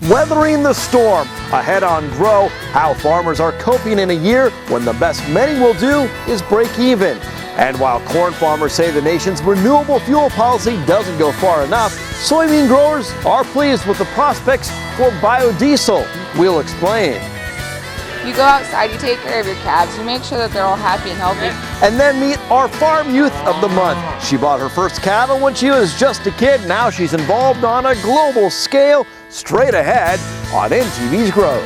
weathering the storm. Ahead on Grow, how farmers are coping in a year when the best many will do is break even. And while corn farmers say the nation's renewable fuel policy doesn't go far enough, soybean growers are pleased with the prospects for biodiesel. We'll explain. You go outside, you take care of your calves, you make sure that they're all happy and healthy. And then meet our farm youth of the month. She bought her first cattle when she was just a kid. Now she's involved on a global scale. Straight ahead on NTV's Grow.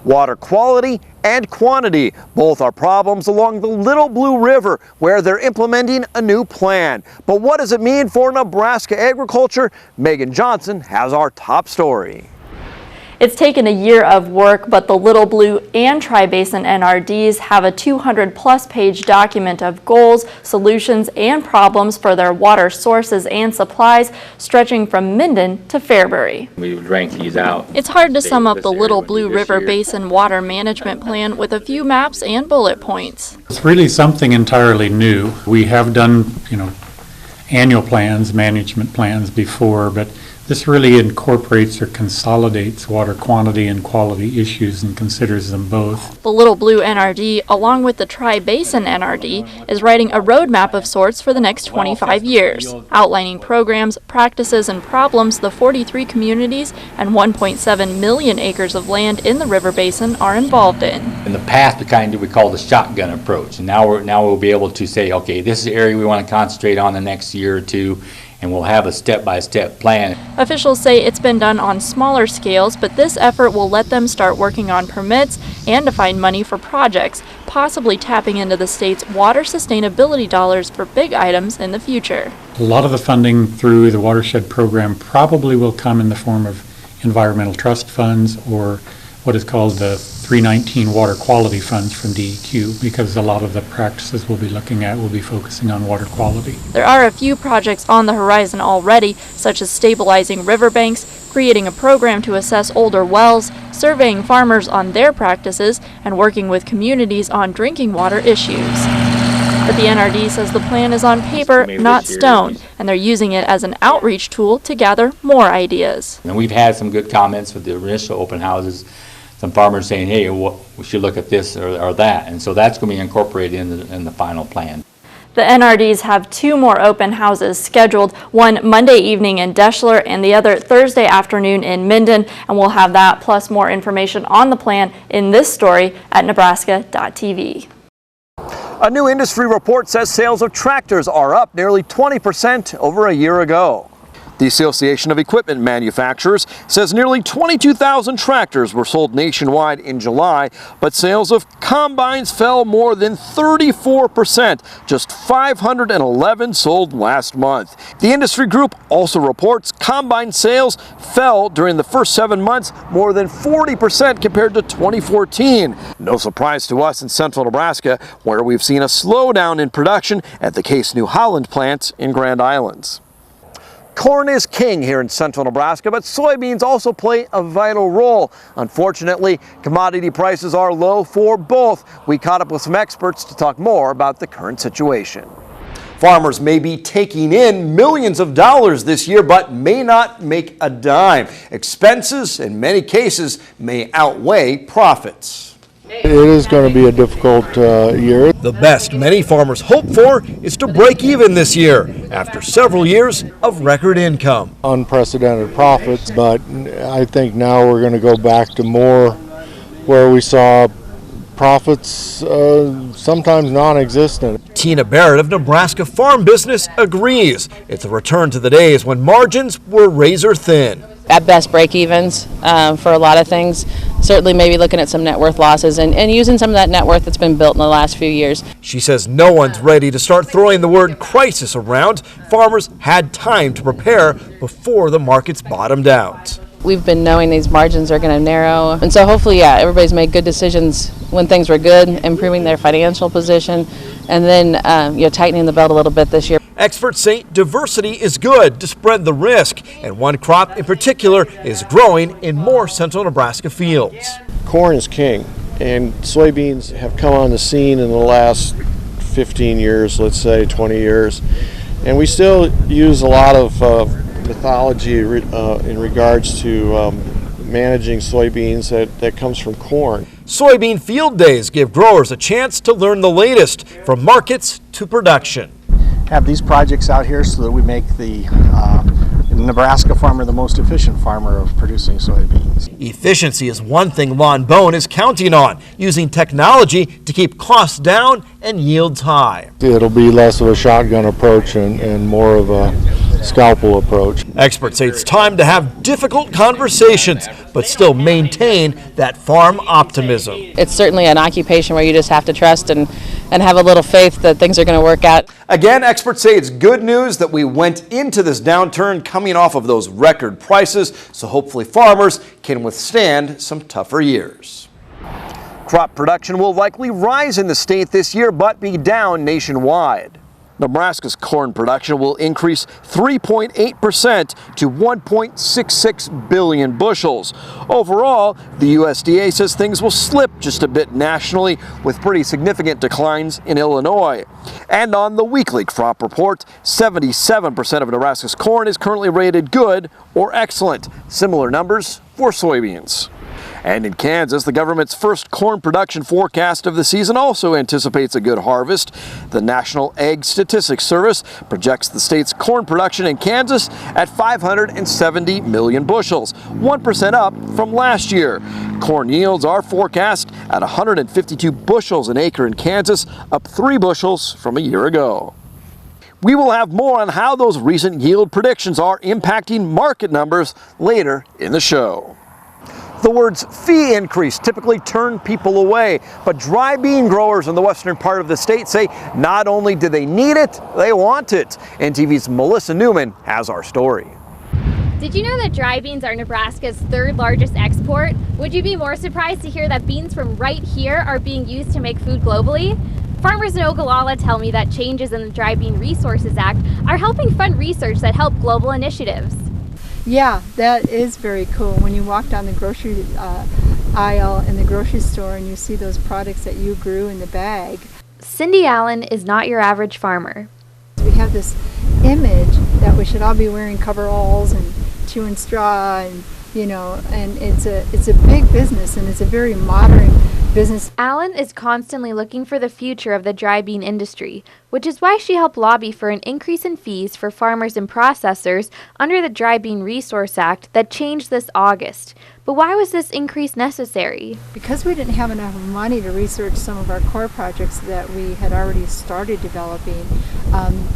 Water quality and quantity, both are problems along the Little Blue River, where they're implementing a new plan. But what does it mean for Nebraska agriculture? Megan Johnson has our top story. It's taken a year of work, but the Little Blue and Tri-Basin NRDs have a 200-plus page document of goals, solutions, and problems for their water sources and supplies, stretching from Minden to Fairbury. We would rank these out. It's hard to sum up the Little Blue River Basin Water Management Plan with a few maps and bullet points. It's really something entirely new. We have done, annual plans, management plans before, but this really incorporates or consolidates water quantity and quality issues and considers them both. The Little Blue NRD, along with the Tri-Basin NRD, is writing a roadmap of sorts for the next 25 years, outlining programs, practices, and problems the 43 communities and 1.7 million acres of land in the river basin are involved in. In the past, we call the shotgun approach, and now we'll be able to say, okay, this is the area we want to concentrate on the next year or two, and we'll have a step-by-step plan. Officials say it's been done on smaller scales, but this effort will let them start working on permits and to find money for projects, possibly tapping into the state's water sustainability dollars for big items in the future. A lot of the funding through the watershed program probably will come in the form of environmental trust funds or what is called the 319 water quality funds from DEQ, because a lot of the practices we'll be looking at will be focusing on water quality. There are a few projects on the horizon already, such as stabilizing riverbanks, creating a program to assess older wells, surveying farmers on their practices, and working with communities on drinking water issues. But the NRD says the plan is on paper, not stone, and they're using it as an outreach tool to gather more ideas. And we've had some good comments with the initial open houses. Some farmers saying, hey, we should look at this or that. And so that's going to be incorporated in the final plan. The NRDs have 2 more open houses scheduled, one Monday evening in Deschler and the other Thursday afternoon in Minden. And we'll have that plus more information on the plan in this story at Nebraska.tv. A new industry report says sales of tractors are up nearly 20% over a year ago. The Association of Equipment Manufacturers says nearly 22,000 tractors were sold nationwide in July, but sales of combines fell more than 34%, just 511 sold last month. The industry group also reports combine sales fell during the first 7 months more than 40% compared to 2014. No surprise to us in central Nebraska, where we've seen a slowdown in production at the Case New Holland plant in Grand Islands. Corn is king here in central Nebraska, but soybeans also play a vital role. Unfortunately, commodity prices are low for both. We caught up with some experts to talk more about the current situation. Farmers may be taking in millions of dollars this year, but may not make a dime. Expenses, in many cases, may outweigh profits. It is going to be a difficult year. The best many farmers hope for is to break even this year after several years of record income. Unprecedented profits, but I think now we're going to go back to more where we saw profits sometimes non-existent. Tina Barrett of Nebraska Farm Business agrees. It's a return to the days when margins were razor thin. At best break-evens for a lot of things. Certainly maybe looking at some net worth losses and using some of that net worth that's been built in the last few years. She says no one's ready to start throwing the word crisis around. Farmers had time to prepare before the markets bottomed out. We've been knowing these margins are going to narrow, and so hopefully, everybody's made good decisions when things were good, improving their financial position, and then tightening the belt a little bit this year. Experts say diversity is good to spread the risk, and one crop in particular is growing in more central Nebraska fields. Corn is king, and soybeans have come on the scene in the last 15 years, let's say 20 years, and we still use a lot of mythology in regards to managing soybeans that comes from corn. Soybean field days give growers a chance to learn the latest from markets to production. Have these projects out here so that we make the Nebraska farmer the most efficient farmer of producing soybeans. Efficiency is one thing Lon Bone is counting on, using technology to keep costs down and yields high. It'll be less of a shotgun approach and more of a scalpel approach. Experts say it's time to have difficult conversations, but still maintain that farm optimism. It's certainly an occupation where you just have to trust and have a little faith that things are going to work out. Again, experts say it's good news that we went into this downturn coming off of those record prices, so hopefully farmers can withstand some tougher years. Crop production will likely rise in the state this year, but be down nationwide. Nebraska's corn production will increase 3.8% to 1.66 billion bushels. Overall, the USDA says things will slip just a bit nationally, with pretty significant declines in Illinois. And on the weekly crop report, 77% of Nebraska's corn is currently rated good or excellent. Similar numbers for soybeans. And in Kansas, the government's first corn production forecast of the season also anticipates a good harvest. The National Ag Statistics Service projects the state's corn production in Kansas at 570 million bushels, 1% up from last year. Corn yields are forecast at 152 bushels an acre in Kansas, up 3 bushels from a year ago. We will have more on how those recent yield predictions are impacting market numbers later in the show. The words fee increase typically turn people away, but dry bean growers in the western part of the state say not only do they need it, they want it. NTV's Melissa Newman has our story. Did you know that dry beans are Nebraska's third largest export? Would you be more surprised to hear that beans from right here are being used to make food globally? Farmers in Ogallala tell me that changes in the Dry Bean Resources Act are helping fund research that help global initiatives. Yeah, that is very cool. When you walk down the grocery aisle in the grocery store and you see those products that you grew in the bag. Cindy Allen is not your average farmer. We have this image that we should all be wearing coveralls and chewing straw, and and it's a big business, and it's a very modern business. Allen is constantly looking for the future of the dry bean industry, which is why she helped lobby for an increase in fees for farmers and processors under the Dry Bean Resource Act that changed this August. But why was this increase necessary? Because we didn't have enough money to research some of our core projects that we had already started developing,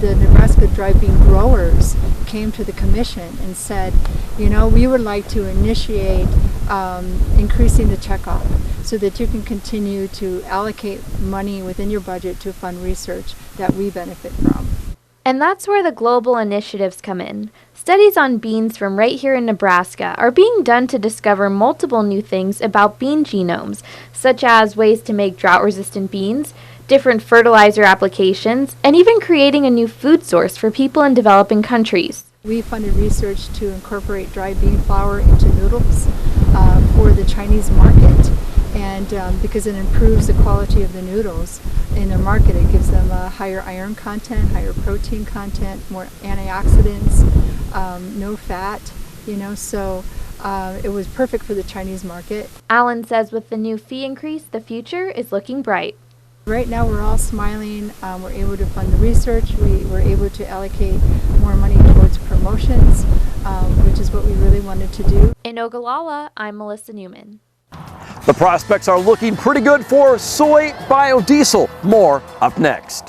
the Nebraska dry bean growers came to the commission and said, we would like to initiate increasing the checkoff so that you can continue to allocate money within your budget to fund research that we benefit from. And that's where the global initiatives come in. Studies on beans from right here in Nebraska are being done to discover multiple new things about bean genomes, such as ways to make drought-resistant beans, different fertilizer applications, and even creating a new food source for people in developing countries. We funded research to incorporate dry bean flour into noodles for the Chinese market, and because it improves the quality of the noodles in their market. It gives them a higher iron content, higher protein content, more antioxidants, no fat, so it was perfect for the Chinese market. Allen says with the new fee increase, the future is looking bright. Right now we're all smiling. We're able to fund the research. We were able to allocate more money towards promotions, which is what we really wanted to do. In Ogallala, I'm Melissa Newman. The prospects are looking pretty good for soy biodiesel. More up next.